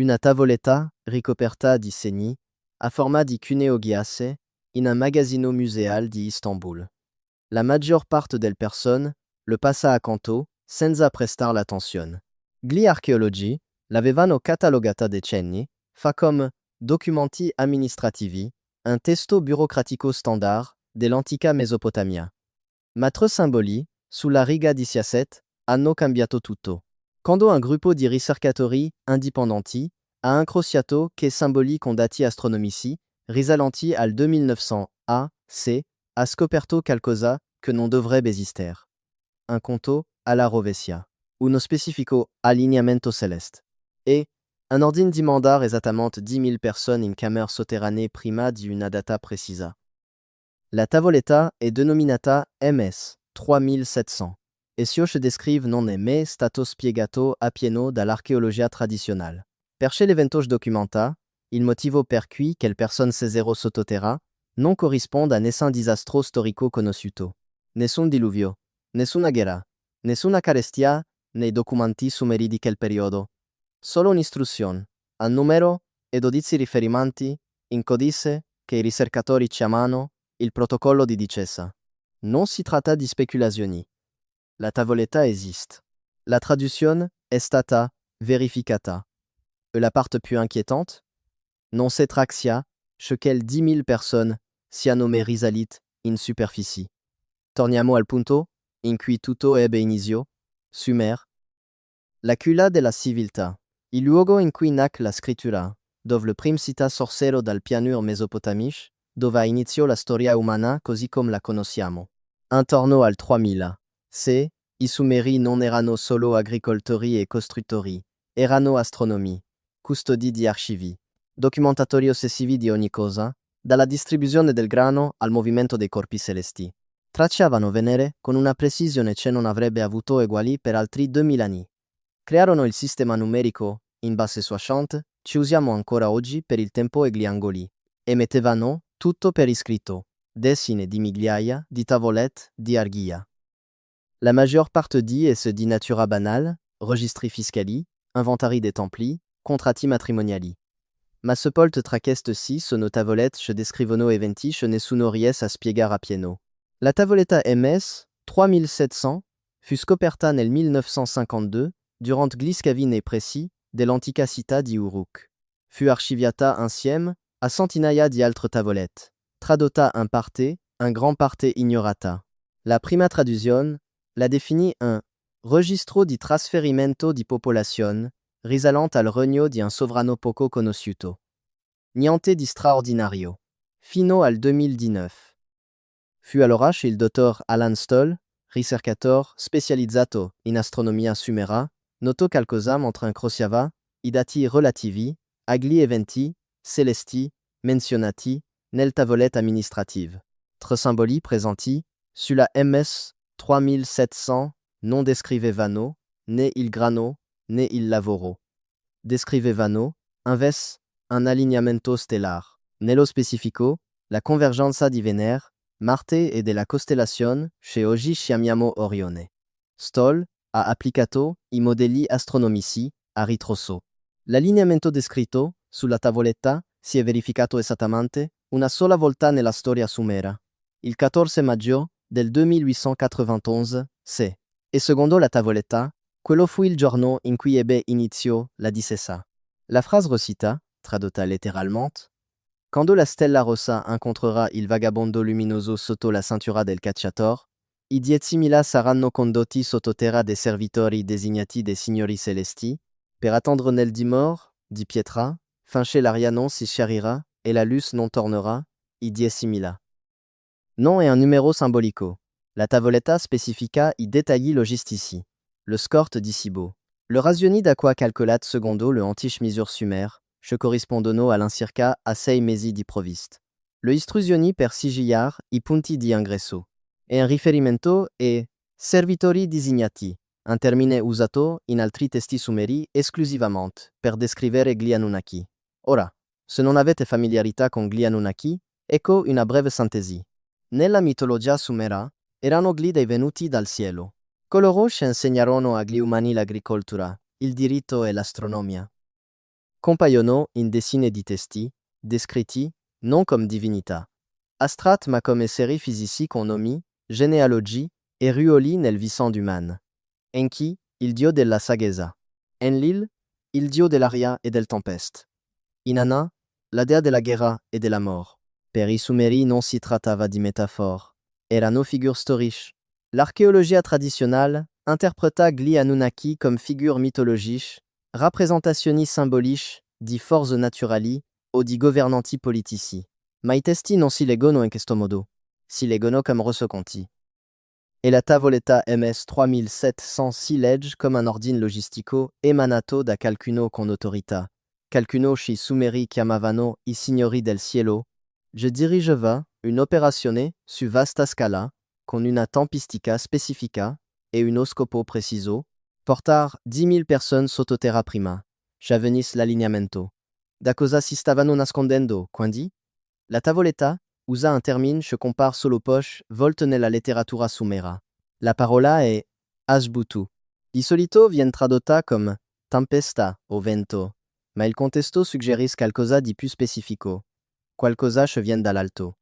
Una tavoletta, ricoperta di segni, a forma di cuneo ghiacce, in un magazzino museale di Istanbul. La maggior parte delle persone le passa accanto, senza prestar l'attenzione. Gli archeologi l'avevano catalogata decenni, fa come documenti amministrativi, un testo burocratico standard dell'antica Mesopotamia. Ma tre simboli, sulla riga 17, hanno cambiato tutto. Quando un gruppo di ricercatori indipendenti ha incrociato che simboli con dati astronomici, risalenti al 2900 A.C., ha scoperto qualcosa che non dovrebbe esistere. Un conto alla rovescia, uno specifico allineamento celeste, e un ordine di mandare esattamente 10.000 persone in camere sotterranee prima di una data precisa. La tavoletta è denominata MS 3700, e ciò che descrive non è mai stato spiegato appieno dall'archeologia tradizionale. Perché l'evento documenta, il motivo per cui quelle persone sesero sottoterra non corrisponde a nessun disastro storico conosciuto. Nessun diluvio, nessuna guerra, nessuna carestia nei documenti sumeri di quel periodo. Solo un'istruzione, un numero e 12 riferimenti in codice che i ricercatori chiamano il protocollo di discesa. Non si tratta di speculazioni. La tavoletta esiste. La traduzione è stata verificata. E la parte più inquiétante? Non si traxia, che quelle 10.000 persone siano mai risalite in superficie. Torniamo al punto in cui tutto ebbe inizio, Sumer. La culla della civiltà, il luogo in cui nac la scrittura, dove le prime città sorsero dal pianure mesopotamiche, dove iniziò la storia umana così come la conosciamo. Intorno al 3000 C, i Sumeri non erano solo agricoltori e costruttori, erano astronomi, custodi di archivi, documentatori ossessivi di ogni cosa, dalla distribuzione del grano al movimento dei corpi celesti. Tracciavano Venere con una precisione che non avrebbe avuto eguali per altri 2000 anni. Crearono il sistema numerico, in base 60, che usiamo ancora oggi per il tempo e gli angoli, e mettevano tutto per iscritto, decine di migliaia di tavolette di argilla. La maggior parte di esse di natura banale, registri fiscali, inventari dei templi, contratti matrimoniali. Ma sepolte tra queste-ci sono tavolette che descrivono eventi che nessuno riesce a spiegare appieno. La tavoletta MS 3700 fu scoperta nel 1952 durant gli scavi nei pressi dell'antica città di Uruk. Fu archiviata insieme a centinaia di altre tavolette, tradotta in parte, in gran parte ignorata. La prima traduzione la definì un registro di trasferimento di popolazione risalente al regno di un sovrano poco conosciuto. Niente di straordinario. Fino al 2019. Fu allora che il dottor Alan Stoll, ricercatore specializzato in astronomia sumera, notò qualcosa mentre incrociava i dati relativi agli eventi celesti menzionati nel tavolette amministrative. Tre simboli presenti sulla MS 3700 non descrivevano né il grano né il lavoro. Descrivevano, invece, un allineamento stellare. Nello specifico, la convergenza di Venere, Marte e della costellazione che oggi chiamiamo Orione. Stoll ha applicato i modelli astronomici a ritroso. L'allineamento descritto sulla tavoletta si è verificato esattamente una sola volta nella storia sumera, il 14 maggio del 2891 C. E secondo la tavoletta, quello fu il giorno in cui ebbe inizio la discesa. La frase recita, tradotta letteralmente, Quando la stella rossa incontrerà il vagabondo luminoso sotto la cintura del cacciator, i 10.000 saranno condotti sottoterra dei servitori designati dei signori celesti, per attendre nel dimor, di pietra, finché l'aria non si schiarirà e la luce non tornerà, i 10.000. Non è un numero simbolico. La tavoletta specifica i dettagli logistici. Le scort di Cibo. Le razioni d'acqua calcolat secondo le antiche misure sumer, che corrispondono all'incirca a 6 mesi di provviste. Le istruzioni per sigillar i punti di ingresso. E un riferimento è servitori designati, un termine usato in altri testi sumeri esclusivamente per descrivere gli Anunnaki. Ora, se non avete familiarità con gli Anunnaki, ecco una breve sintesi. Nella mitologia sumera, erano gli dei venuti dal cielo. Coloro che insegnarono agli umani l'agricoltura, il diritto e l'astronomia. compaiono in decine di testi, descritti, non comme divinità. Astrat ma come esseri fisici con nomi, genealogi, e ruoli nel viscendo umano. Enki, il dio della saggezza. Enlil, il dio dell'aria e del tempeste. Inanna, la dea della guerra e della mort. Per i Sumeri non si trattava di métaphore. Erano figure storiche. L'archéologie traditionnelle interpreta gli Anunnaki comme figure mythologique, rappresentationi symboliche di forze naturali o di governanti politici. Ma i testi non si leggono in questo modo. Si leggono comme resoconti. E la tavoletta MS 3706 legge comme un ordine logistico emanato da qualcuno con autorità. Qualcuno sci Sumeri chiamavano i signori del cielo. Je dirigeva un'operazione su vasta scala, con una tempistica specifica e uno scopo preciso, portar 10.000 persone sotto terra prima. Chavenis l'allineamento. Da cosa si stavano nascondendo, quindi? La tavoletta usa un termine che compare solo poche volte nella letteratura sumera. La parola è asbutu. Di solito viene tradotta come tempesta o vento, ma il contesto suggerisce qualcosa di più specifico. Qualcosa che viene dall'alto.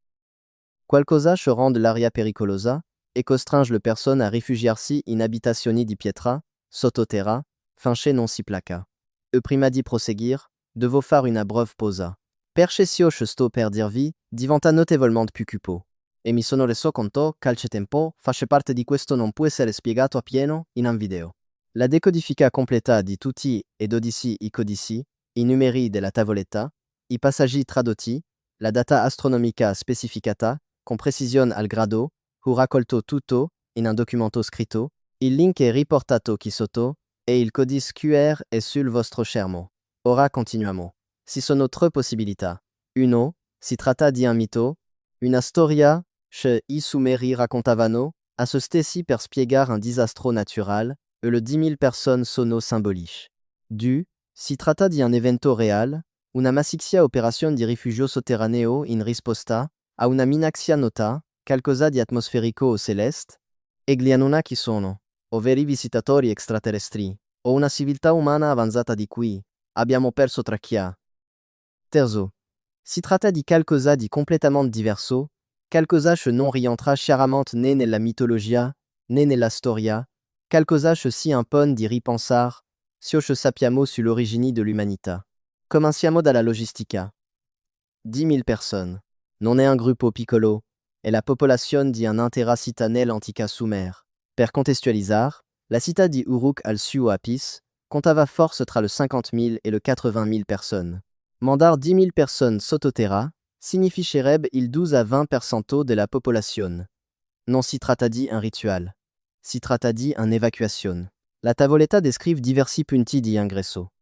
Qualcosa che rende l'aria pericolosa e costringe le persone a rifugiarsi in abitazioni di pietra, sottoterra, finché non si placa. E prima di proseguir, devo fare una breve pausa. Percesio che sto per dirvi diventa notevolmente più cupo. E mi sono reso conto che il tempo face parte di questo non può essere spiegato a pieno in un video. La decodifica completa di tutti e 12 i codici, i numeri della tavoletta, i passaggi tradotti, la data astronomica specificata, con precisione al grado, fu raccolto tutto in un documento scritto, il link è riportato qui sotto, e il codice QR è sul vostro schermo. Ora continuiamo. Ci sono tre possibilità. 1. Si tratta di un mito, una storia che i Sumeri raccontavano, a se stessi per spiegare un disastro natural, e le 10.000 persone sono symboliche. 2. Si tratta di un evento real, una massiccia operazione di rifugio sotterraneo in risposta a una minaxia nota, qualcosa di atmosferico o celeste, e gli Anunnaki sono, o veri visitatori extraterrestri, o una civiltà umana avanzata di cui abbiamo perso traccia. Terzo. Si tratta di qualcosa di completamente diverso, qualcosa che non rientra chiaramente né nella mitologia, né nella storia, qualcosa che si impone di ripensare, ciò che sappiamo sull'origine de l'umanità. Comenciamo dalla logistica. 10.000 persone. Non è un gruppo piccolo, è la popolazione di un'intera città nell'antica Sumer. Per contestualizzare, la città di Uruk al-Su Apis contava forse tra le 50.000 e le 80.000 persone. Mandar 10.000 personnes sottoterra signifierebbe il 12 à 20% de la popolazione. Non si tratta di un ritual. Si tratta di un'evacuazione. La tavoletta descrive diversi punti di ingresso.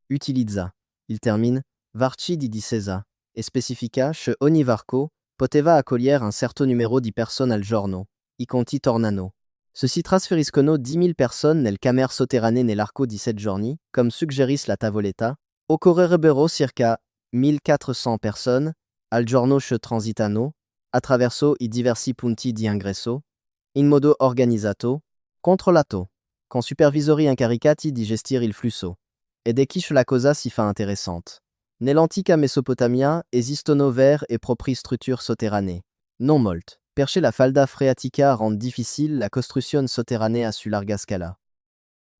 Utilizza. Il termine varci di discesa e specifica che ogni varco poteva accogliere un certo numero di persone al giorno, i conti tornano. Ceci trasferiscono 10.000 persone nel camer sotterranee nell'arco di 7 giorni, come suggerisce la tavoletta. Occorrerebbero circa 1.400 persone al giorno che transitano attraverso i diversi punti di ingresso, in modo organizzato, controllato, con supervisori incaricati di gestire il flusso. Ed è qui che la cosa si fa interessante. Nell'antica Mesopotamia esistono vere e proprie strutture sotterranee. Non molte, perché la falda freatica rend difficile la costruzione sotterranea su larga scala.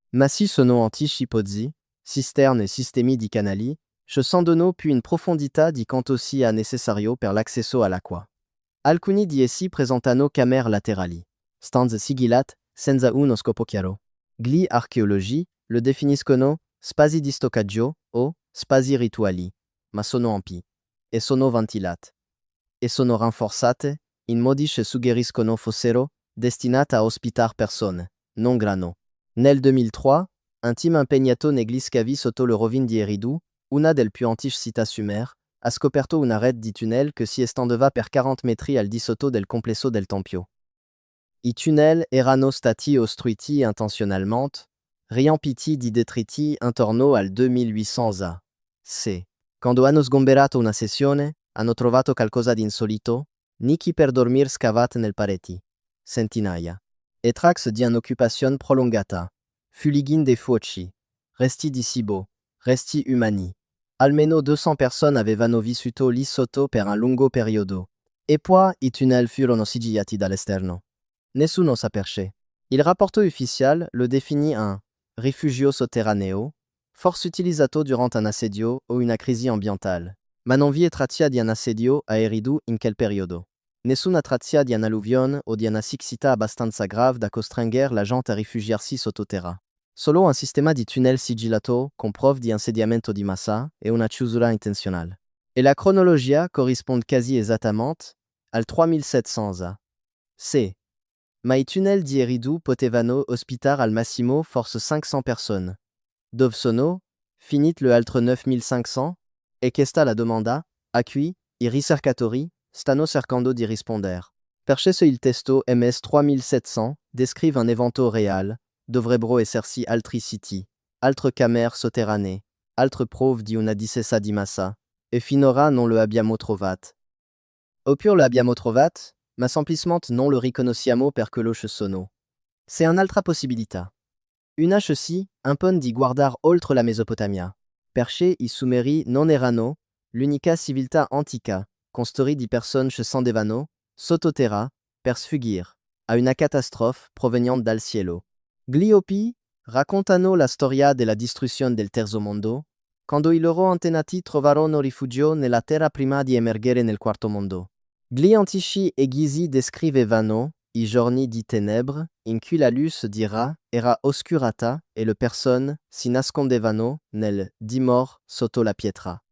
Ma ci sono antichi pozzi, cisterne e sistemi di canali, che sendono più in profondità di quanto sia necessario per l'accesso all'acqua. Alcuni di essi presentano camere laterali. Stanze sigilat senza uno scopo chiaro. Gli archeologi lo definiscono spazi di stoccaggio o spazi rituali, ma sono ampi, e sono ventilati, e sono rinforzate in modi che suggeriscono fossero destinati a ospitare persone, non grano. Nel 2003, un team impegnato negli scavi sotto le rovine di Eridu, una delle più antiche città sumer, ha scoperto una rete di tunnel che si estendeva per 40 metri al di sotto del complesso del Tempio. I tunnel erano stati ostruiti intenzionalmente, riempiti di detriti intorno al 2800 a.C. Quando hanno sgomberato una sezione, hanno trovato qualcosa di insolito, nichi per dormire scavati nel pareti. Centinaia. E tracce di un'occupazione prolungata. Fuligine dei fuochi. Resti di cibo. resti umani. Almeno 200 persone avevano vissuto lì sotto per un lungo periodo. E poi i tunnel furono sigillati dall'esterno. Nessuno sa perché. Il rapporto ufficial le définit un rifugio sotterraneo, force utilizzato durant un assedio o una crisi ambientale. Ma non vi è traccia di un assedio aerido in quel periodo. Nessuna traccia di un'alluvione o di una siccità abbastanza grave da costringere la gente a rifugiarsi sottoterra. Solo un sistema di tunnel sigillato con prove di insediamento di massa e una chiusura intenzionale. E la cronologia corrisponde quasi esattamente al 3700 a. C. Ma i tunnel di Eridu potevano ospitare al massimo forse 500 persone. Dove sono finit le altre 9500? E questa la domanda a cui i ricercatori stanno cercando di rispondere. Perché se il testo MS 3700 descrive un evento real, dovrebbero esserci altri siti, altre camere sotterranee, altre prove di una discesa di massa, e finora non lo abbiamo trovato. Oppure lo abbiamo trovato, ma semplicemente non lo riconosciamo perché lo ci sono. C'est un'altra possibilità. Una ceci impone di guardare oltre la Mesopotamia, perché i Sumeri non erano l'unica civiltà antica, construite di persone che scendevano sottoterra per sfuggire a una catastrophe proveniente dal cielo. Gliopi raccontano la storia della distruzione del terzo mondo, quando i loro antenati trovarono rifugio nella terra prima di emergere nel quarto mondo. Gli antici Egizi descrivevano i giorni di tenebre in cui la luce di Ra era oscurata e le persone si nascondevano nel dimor sotto la pietra.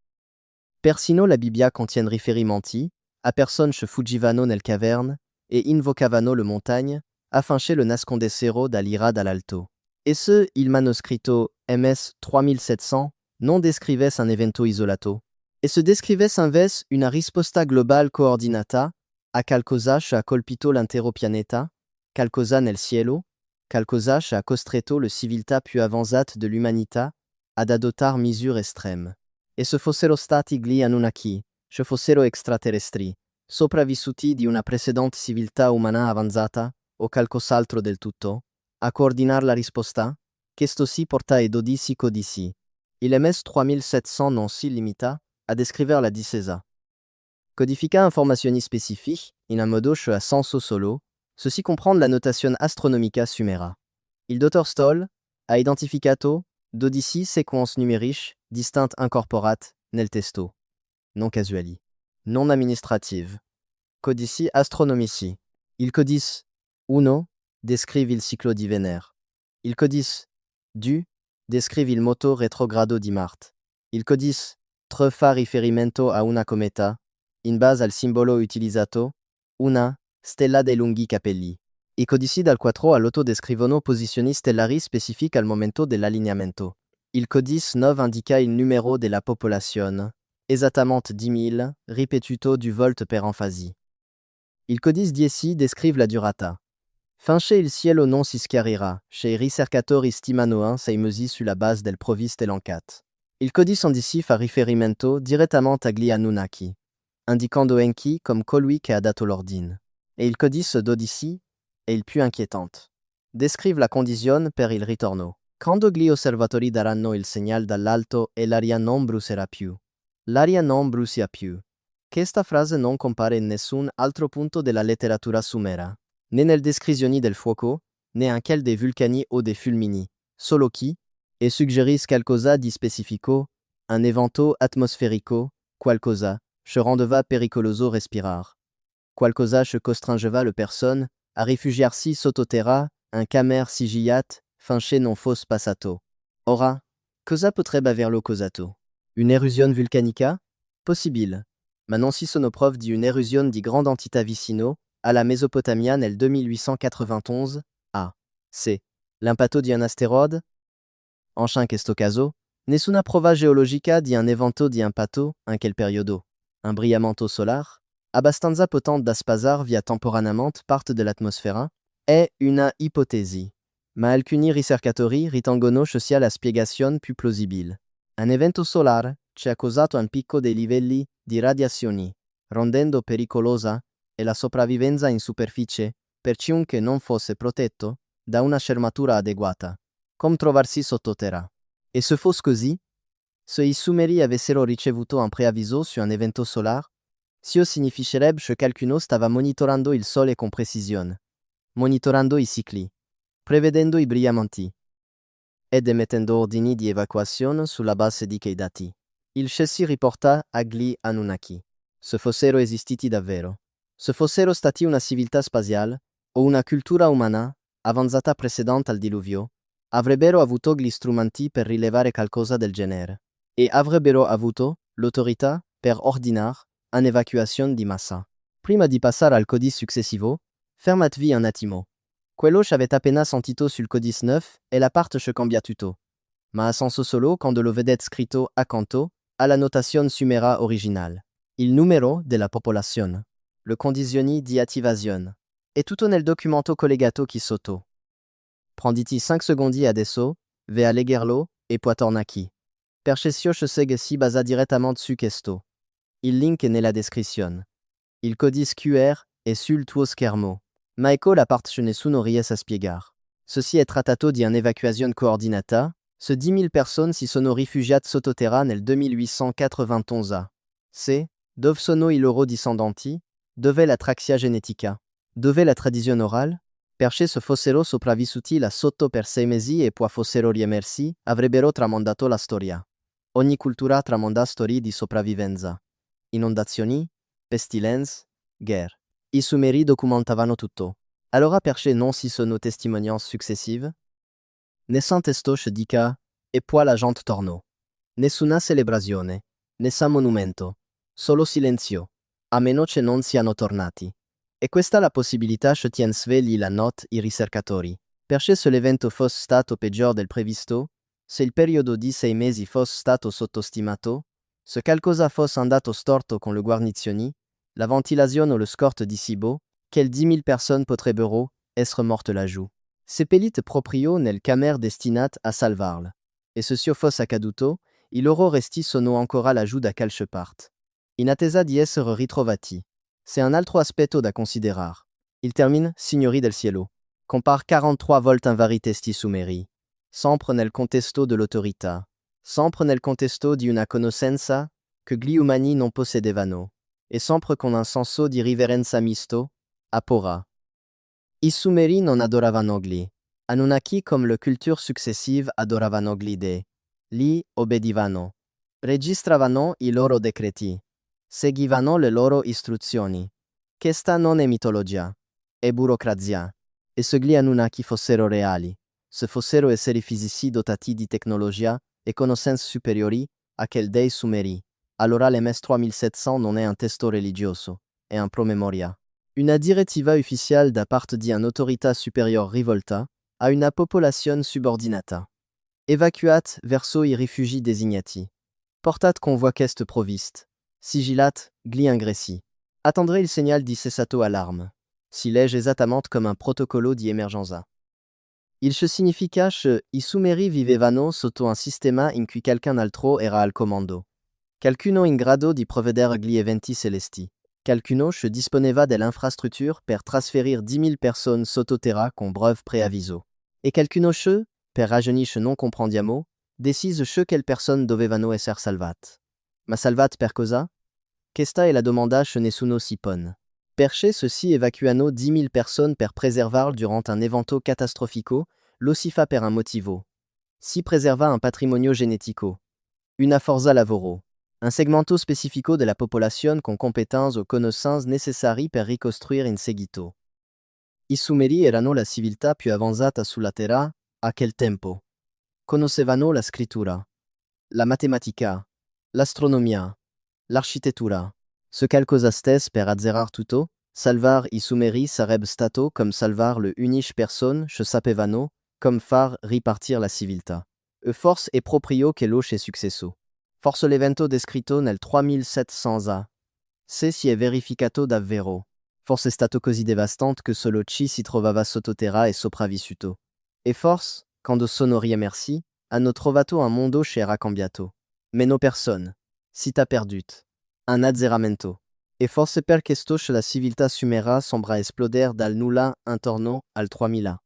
Persino la Bibbia contiene riferimenti a persone che fuggivano nel caverne e invocavano le montagne afin che le nascondessero dall'ira dall'alto. E se il manoscritto MS 3700 non descrivesse un evento isolato, e se descrivesse invece una risposta globale coordinata a qualcosa che ha colpito l'intero pianeta, qualcosa nel cielo, qualcosa che ha costretto le civiltà più avanzate de l'umanità ad adottare misure estreme. E se fossero stati gli Anunnaki, se fossero extraterrestri, sopravvissuti di una precedente civiltà umana avanzata, o qualcos'altro del tutto, a coordinare la risposta, questo si porta ai 12 codici. Il MS 3700 non si limita a descrivere la discesa. Codifica informazioni specifiche, in un modo che ha senso solo, ceci comprend la notation astronomica sumera. Il dottor Stoll ha identificato 12 sequenze numeriche distinte incorporate nel testo. Non casuali. Non amministrative. Codici astronomici. Il codice 1 descrive il ciclo di Vénère. Il codice 2 descrive il moto retrogrado di Marte. Il codice 3 fa riferimento a una cometa, in base al simbolo utilizzato, una stella dei lunghi capelli. I codici dal 4 all'8 descrivono posizioni stellari specifiche al momento dell'allineamento. Il codice 9 indica il numero della popolazione, esattamente 10.000, ripetuto du volt per enfasi. Il codice 10 descrive la durata. Finché il cielo non si schiarirà, che i ricercatori stimano 6 mesi sulla base del provviste l'enquête. Il codice 11 fa riferimento direttamente agli Anunnaki, indicando Enki come colui che ha dato l'ordine. E il codice 12 è il più inquietante. Descrive la condizione per il ritorno. Quando gli osservatori daranno il segnale dall'alto e l'aria non brucerà più. L'aria non brucia più. Questa frase non compare in nessun altro punto della letteratura sumera, né nelle descrizioni del fuoco, né in quelle dei vulcani o dei fulmini, solo chi, e suggerisce qualcosa di specifico, un evento atmosferico, qualcosa, che rendeva pericoloso respirar. Qualcosa che costringeva le personne a rifugiarsi sottoterra, un camere sigillat, finché non fosse passato. Ora, cosa potrebbe averlo causato? Une eruzione vulcanica? Possibile. Ma non si sono prove di un'eruzione di grande entità vicino, alla Mesopotamia nel 2891, a. C. L'impatto di un asteroide? En questo caso, nessuna prova geologica di un evento di impatto in quel periodo. Un brillamento solar? Abbastanza potente da spasar via temporaneamente parte dell'atmosfera? È una ipotesi. Ma alcuni ricercatori ritengono che sia la spiegazione più plausibile. Un evento solare ci ha causato un picco dei livelli di radiazioni, rendendo pericolosa e la sopravvivenza in superficie per chiunque non fosse protetto da una schermatura adeguata, come trovarsi sottoterra. E se fosse così, Se i Sumeri avessero ricevuto un preavviso su un evento solar, ciò significherebbe che qualcuno stava monitorando il sole con precisione, monitorando i cicli, prevedendo i brillamenti ed emettendo ordini di evacuazione sulla base di quei dati. Il Chelsea riporta agli Anunnaki. Se fossero esistiti davvero. Se fossero stati una civiltà spaziale, o una cultura umana, avanzata precedente al diluvio, avrebbero avuto gli strumenti per rilevare qualcosa del genere. E avrebbero avuto l'autorità per ordinare un'evacuazione di massa. Prima di passare al codice successivo, fermatevi un attimo. Quello che avete appena sentito sul codice 9 è la parte che cambia tutto. Ma a senso solo quando lo vedete scritto accanto alla notazione sumera originale. Il numero della popolazione, le condizioni di attivazione, è tutto nel documento collegato qui sotto. Prenditi 5 secondi adesso, ve a leggerlo e poi torna qui. Perché ciò che segue si basa direttamente su questo. Il link è nella descrizione. Il codice QR è sul tuo schermo. Ma ecco la parte che nessuno riesce a spiegare. Ceci è trattato di un'evacuazione coordinata. Ce 10.000 personnes si sono rifugiate sottoterra nel 2891 Se, dove sono i loro discendenti? Dove la traxia genetica? Dove la tradizione orale? Perché se fossero sopravvissuti là sotto per 6 mesi e poi fossero riemersi, avrebbero tramandato la storia. Ogni cultura tramanda storie di sopravvivenza. Inondazioni, pestilenze, guerre. I Sumeri documentavano tutto. Allora perché non si sono testimonianze successive? Nessun testo che dica, e poi la gente tornò. Nessuna celebrazione, nessun monumento, solo silenzio, a meno che non siano tornati. E questa è la possibilità che tiene svegli la notte i ricercatori. Perché se l'evento fosse stato peggiore del previsto, se il periodo di 6 mesi fosse stato sottostimato, se qualcosa fosse andato storto con le guarnizioni, la ventilazione o lo scorte di cibo, quelle 10.000 personnes potrebbero essere morte laggiù. Seppellite proprio nel camer destinat a salvarle. E se ciò fosse accaduto, i loro resti sono ancora laggiù da qualche parte. In attesa di essere ritrovati. C'est un altro aspetto da considerare. Il termine Signori del Cielo. Compare 43 volte in vari testi sumeri. Sempre nel contesto de l'autorità. Sempre nel contesto di una conoscenza che gli umani non possedevano. E sempre con un senso di riverenza misto, apora. I Sumeri non adoravano gli Anunnaki come le culture successive adoravano gli dei. Li obbedivano. Registravano i loro decreti. Seguivano le loro istruzioni. Questa non è mitologia. È burocrazia. E se gli Anunnaki fossero reali, se fossero esseri fisici dotati di tecnologia e conoscenze superiori a quelle dei Sumeri, allora l'MS 3700 non è un testo religioso, è un promemoria. Una direttiva ufficiale da parte di un'autorità supérieure rivolta a una popolazione subordinata. Evacuate verso i rifugi designati. Portate convoi queste provviste. Sigilat, gli ingressi. Attendrez il segnal di cessato alarme. Si legge esattamente come un protocollo di emergenza. Il che significa che i Sumeri vivevano sotto un sistema in cui quelqu'un altro era al comando. Qualcuno in grado di provvedere gli eventi celesti. Qualcuno che disponeva dell'infrastrutture per trasferire 10.000 personnes sottoterra con breve preavviso. E qualcuno che, per ragioni che non comprendiamo, decise che quelle personnes dovevano essere salvate. Ma salvate per cosa? Questa è la domanda che nessuno si pone. Perché ceci evacuano 10.000 personnes per preservar durant un evento catastrofico, lo si fa per un motivo. Si preserva un patrimonio genetico. Una forza lavoro. Un segmento specifico della popolazione con competenze o conoscenze necessarie per ricostruire in seguito. I Sumeri erano la civiltà più avanzata sulla Terra a quel tempo. Conoscevano la scrittura, la matematica, l'astronomia, l'architettura. Ce qualcosa stesse per azzerar tutto, salvar i Sumeri sarebbe stato come salvar le uniche personne che sapevano come far ripartir la civiltà. E forse è proprio quello che è successo. Forse l'evento descritto nel 3700 A. Se si è verificato davvero. Forse è stato così devastante che solo chi si trovava sottoterra è sopravvissuto. E forse, quando sono riemersi, hanno trovato un mondo che era cambiato. Meno persone. Città perdute. Un azzeramento. E forse per questo che la civiltà sumera sembra esplodere dal nulla intorno al 3000.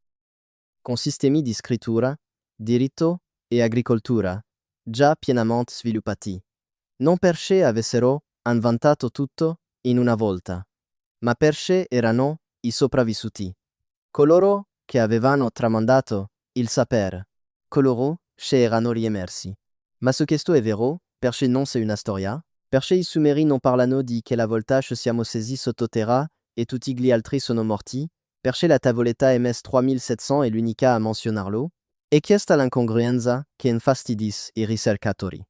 Con sistemi di scrittura, diritto e agricoltura, già pienamente sviluppati. Non perché avessero inventato tutto in una volta, ma perché erano i sopravvissuti. Coloro che avevano tramandato il sapere. Coloro che erano riemersi. Ma se questo è vero, perché non c'est una storia? Perché i Sumeri non parlano di che la volta ci siamo sesi sottoterra e tutti gli altri sono morti? Perché la tavoletta MS 3700 è l'unica a menzionarlo? E questa l'incongruenza che infastidis i ricercatori.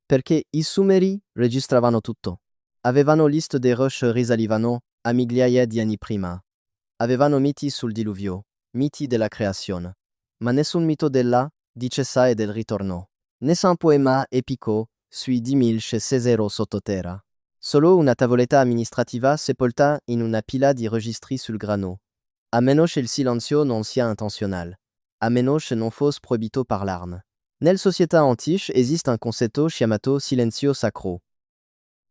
Perché i Sumeri registravano tutto. Avevano liste dei roche risalivano a migliaia di anni prima. Avevano miti sul diluvio, miti della creazione. Ma nessun mito della discesa e del ritorno. Nessun poema epico sui 10.000 che sesero sottoterra. Solo una tavoletta amministrativa sepolta in una pila di registri sul grano. A meno che il silenzio non sia intentionnel. A meno che non fosse proibito par l'arme. Nel società antiche esiste un concetto chiamato silenzio sacro.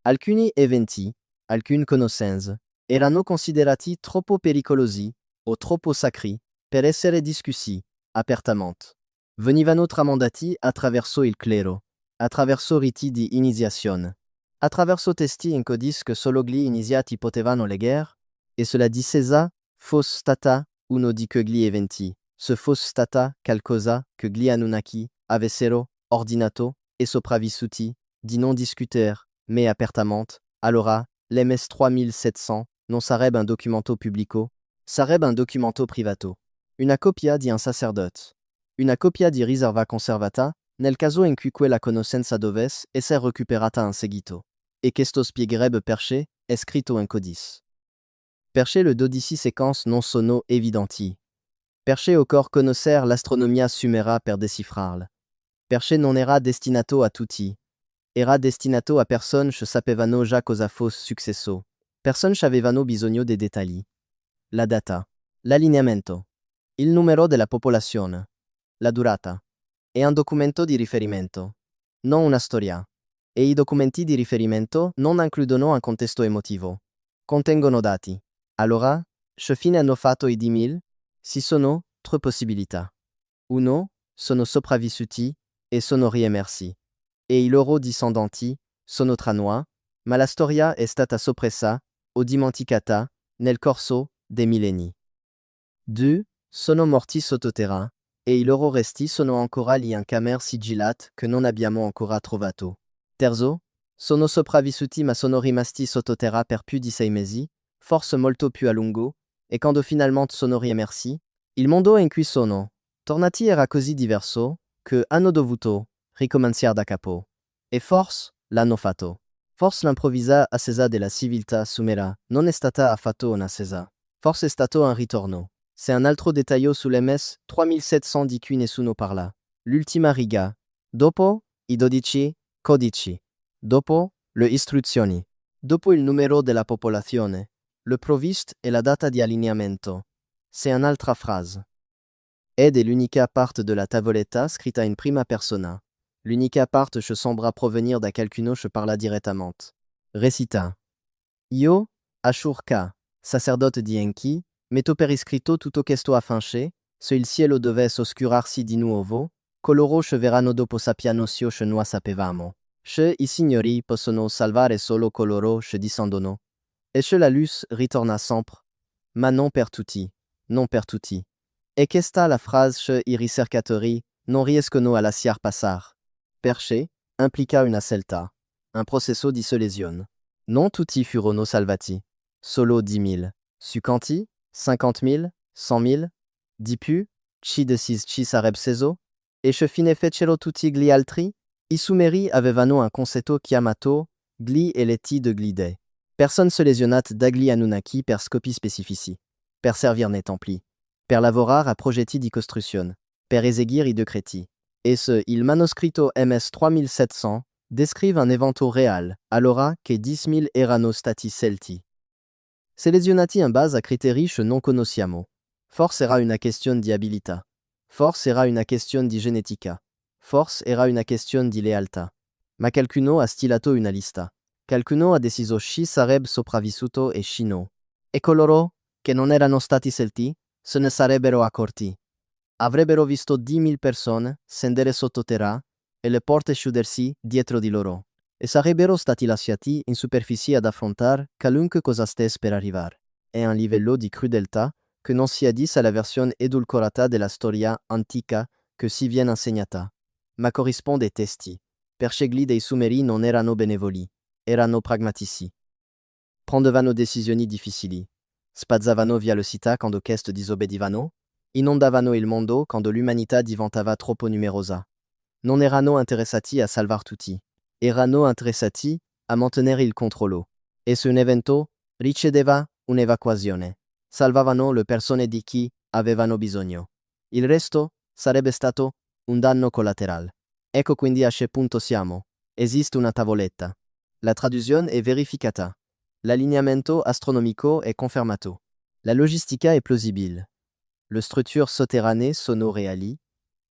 Alcuni eventi, alcune conoscenze, erano considerati troppo pericolosi o troppo sacri per essere discussi apertamente. Venivano tramandati attraverso il clero, attraverso riti di iniziazione, attraverso testi in codice che solo gli iniziati potevano leggere, e cela diceva fosse stata uno di quegli eventi, se fosse stata qualcosa che gli Anunnaki avessero ordinato e sopravvissuti di non discutere, mais apertamente, allora, l'MS 3700 non sarebbe un documento pubblico, sarebbe un documento privato. Una copia di un sacerdote. Una copia di riserva conservata, nel caso in cui quella conoscenza dovesse essere recuperata in seguito. E questo spiegherebbe perché è scritto in codice. Perché le 12 séquences non sono evidenti. Perché occorre conoscere l'astronomia sumera per decifrarla. Perché non era destinato a tutti. Era destinato a persone che sapevano già cosa fosse successo. Persone che avevano bisogno dei dettagli. La data. L'allineamento. Il numero della popolazione. La durata. È un documento di riferimento. Non una storia. E i documenti di riferimento non includono un contesto emotivo. Contengono dati. Allora, che fine hanno fatto i 10.000? Ci sono tre possibilità. 1. Sono sopravvissuti e sono riemersi. E i loro discendenti sono tra noi, ma la storia è stata soppressa o dimenticata nel corso dei millenni. 2. Sono morti sottoterra e i loro resti sono ancora lì in camere sigillate che non abbiamo ancora trovato. Terzo, sono sopravvissuti ma sono rimasti sottoterra per più di 6 mesi, forse molto più a lungo, e quando finalmente sono riemersi, il mondo in cui sono tornati era così diverso che hanno dovuto ricominciare da capo. E forse l'hanno fatto. Forse l'improvvisa ascesa della civiltà sumera non è stata affatto un'ascesa. Forse è stato un ritorno. C'est un altro dettaglio sull'MS 3700 di cui nessuno parla. L'ultima riga. Dopo, i 12 codici. Dopo, le istruzioni. Dopo il numero della popolazione. Le provvist e la data di allineamento. C'est un'altra frase. Ed è l'unica parte de la tavoletta scritta in prima persona. L'unica parte che sembra provenir da qualcuno che parla direttamente. Recita. Io, Ashur-K, sacerdote di Enki, metto per iscritto tutto questo affinché, se il cielo dovesse oscurarsi di nuovo, coloro che verranno dopo sappiano ciò che noi sapevamo. Che i signori possono salvare solo coloro che discendono. E che la luce ritorna sempre. Ma non per tutti. Non per tutti. E questa la frase che i ricercatori non riescono a lasciar passare. Perché implica una scelta. Un processo di selezione. Non tutti furono salvati. Solo 10.000. Su quanti? 50.000? 100.000? Di più? Chi decise chi sarebbe sceso? E che fine fecero tutti gli altri? I Sumeri avevano un concetto chiamato gli eletti de gli dei. Personne selezionate dagli Anunnaki per scopi specifici. Per servir nei templi. Per lavorare a progetti di costruzione. Per eseguire i decreti. E se il manoscritto MS 3700 descrive un evento real, allora che 10.000 erano stati scelti. Selezionati in base a criteri che non conosciamo. Forse era una questione di abilità. Forse era una questione di genetica. Forse era una questione di lealtà. Ma qualcuno ha stilato una lista. Qualcuno ha deciso chi sarebbe sopravvissuto e chi no. E coloro che non erano stati scelti se ne sarebbero accorti. Avrebbero visto 10.000 persone scendere sottoterra e le porte chiudersi dietro di loro. E sarebbero stati lasciati in superficie ad affrontar qualunque cosa stesse per arrivare. È un livello di crudeltà che non si addisse alla versione edulcorata della storia antica che si viene insegnata, ma corrisponde ai testi. Per scegli dei Sumeri non erano benevoli, erano pragmatici. Prendevano decisioni difficili. Spazzavano via le città quando queste disobbedivano, inondavano il mondo quando l'umanità diventava troppo numerosa. Non erano interessati a salvar tutti, erano interessati a mantenere il controllo. E se un evento riceveva un'evacuazione, salvavano le persone di chi avevano bisogno. Il resto sarebbe stato un danno collaterale. Ecco quindi a che punto siamo. Esiste una tavoletta. La traduzione è verificata. L'allineamento astronomico è confermato. La logistica è plausibile. Le strutture sotterranee sono reali.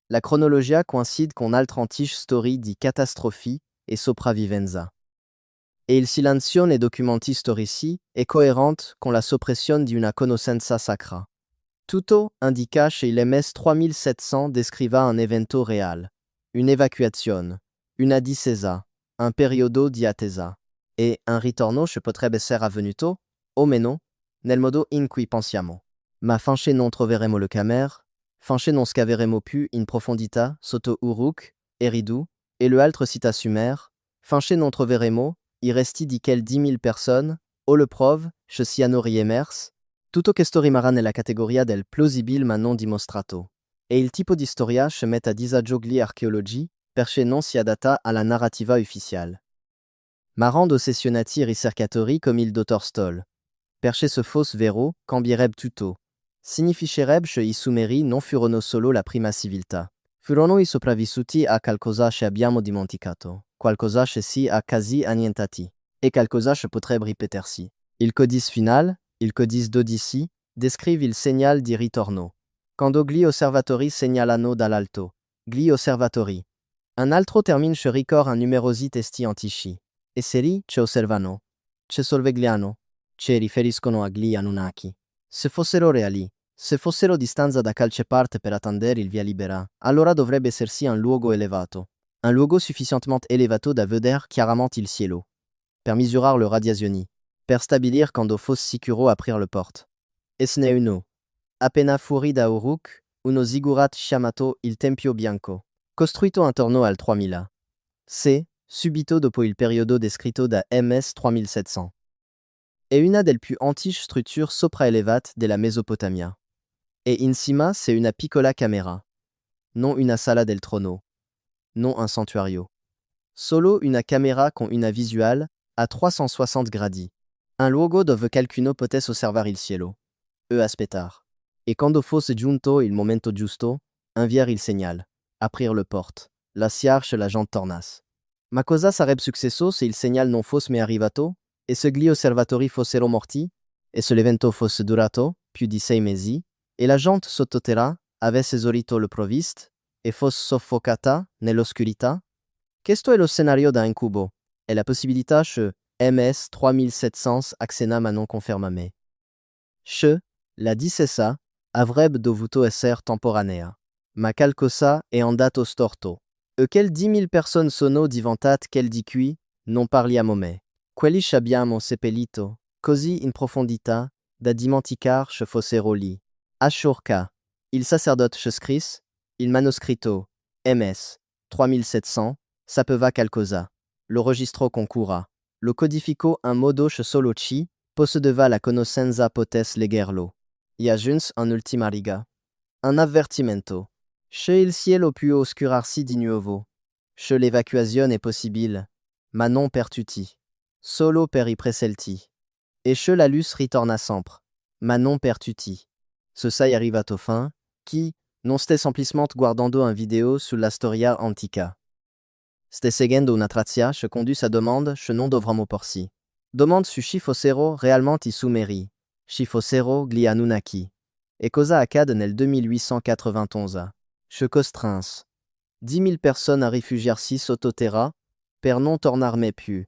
La cronologia coincide con altre antiche storie di catastrofi e sopravvivenza. E il silenzio nei documenti storici è coerente con la soppressione di una conoscenza sacra. Tutto indica che il MS 3700 descriva un evento reale, un'evacuazione, una discesa, un periodo di attesa, e un ritorno che potrebbe essere avvenuto, o meno, nel modo in cui pensiamo. Ma finché non troveremo le camere, finché non scaveremo più in profondità sotto Uruk, Eridu e le altre città sumères, finché non troveremo i resti di quelle 10 000 personnes, o le preuve che siano riemerse, tutto questo rimarrà nella categoria del plausibile ma non dimostrato. E il tipo di storia che mette a disagio gli archeologi perché non si adatta alla narrativa ufficiale. Ma rende ossessionati i ricercatori come il dottor Stoll, perché ce fosse vero cambierebbe tutto. Significherebbe che i Sumeri non furono solo la prima civiltà. Furono i sopravvissuti a qualcosa che abbiamo dimenticato, qualcosa che si è quasi annientati, e qualcosa che potrebbe ripetersi. Il codice final, il codice d'Odissi, descrive il segnal di ritorno. Quando gli osservatori segnalano dall'alto, gli osservatori. Un altro termine che ricorda numerosi testi antici. E quelli che osservano, che sorvegliano, che riferiscono a gli Anunnaki. Se fossero reali, se fossero distanza da qualche parte per attendere il via libera, allora dovrebbe esserci un luogo elevato. Un luogo suffisamment elevato da vedere chiaramente il cielo. Per misurare le radiazioni. Per stabilire quando fosse sicuro aprire le porte. E ce n'è uno. Appena fuori da Uruk, uno ziggurat chiamato il Tempio Bianco, costruito intorno al 3000. C'est, subito dopo il periodo descritto da MS 3700. È una delle più antiche strutture sopraelevate della Mesopotamia. E in cima c'è una piccola camera. Non una sala del trono. Non un santuario. Solo una camera con una visuale a 360 gradi. Un luogo dove qualcuno potesse osservare il cielo. E aspettar. E quando fosse giunto il momento giusto, inviare il segnale. Aprire le porte. Lasciare che la gente tornasse. Ma cosa sarebbe successo se il segnale non fosse mai arrivato? E se gli osservatori fossero morti? E se l'evento fosse durato più di 6 mesi? E la gente sottoterra avesse esaurito le provviste? E fosse soffocata nell'oscurità? Questo è lo scenario da incubo. E la possibilità che MS 3700 accena ma non confermame. Che la discesa avrebbe dovuto essere temporanea. Ma qualcosa è andato storto. E quelle 10 000 persone sono diventate quel di cui non parliamo mai. Quelli che abbiamo seppellito, così in profondità, da dimenticar che fossero lì. Ashurka, il sacerdote che scrisse, il manoscritto, MS 3700, sapeva qualcosa. Lo registrò con cura. Lo codificò in modo che solo chi possedeva la conoscenza potesse leggerlo. E aggiunse un ultima riga. Un avvertimento. Che il cielo può oscurarsi di nuovo. Che l'evacuazione è possibile, ma non per tutti. Solo per i preselti. E che la luce ritorna sempre, ma non per tutti. Se sei arrivato fin, chi non stai semplicemente guardando un video sulla storia antica. Stai seguendo una traccia che conduce a domande che non dovremmo porsi. Domande su chi fossero realmente i Sumeri, chi fossero gli Anunnaki. E cosa accade nel 2891? Che costrinse 10 000 personnes a rifugiarsi sottoterra per non tornar mai più.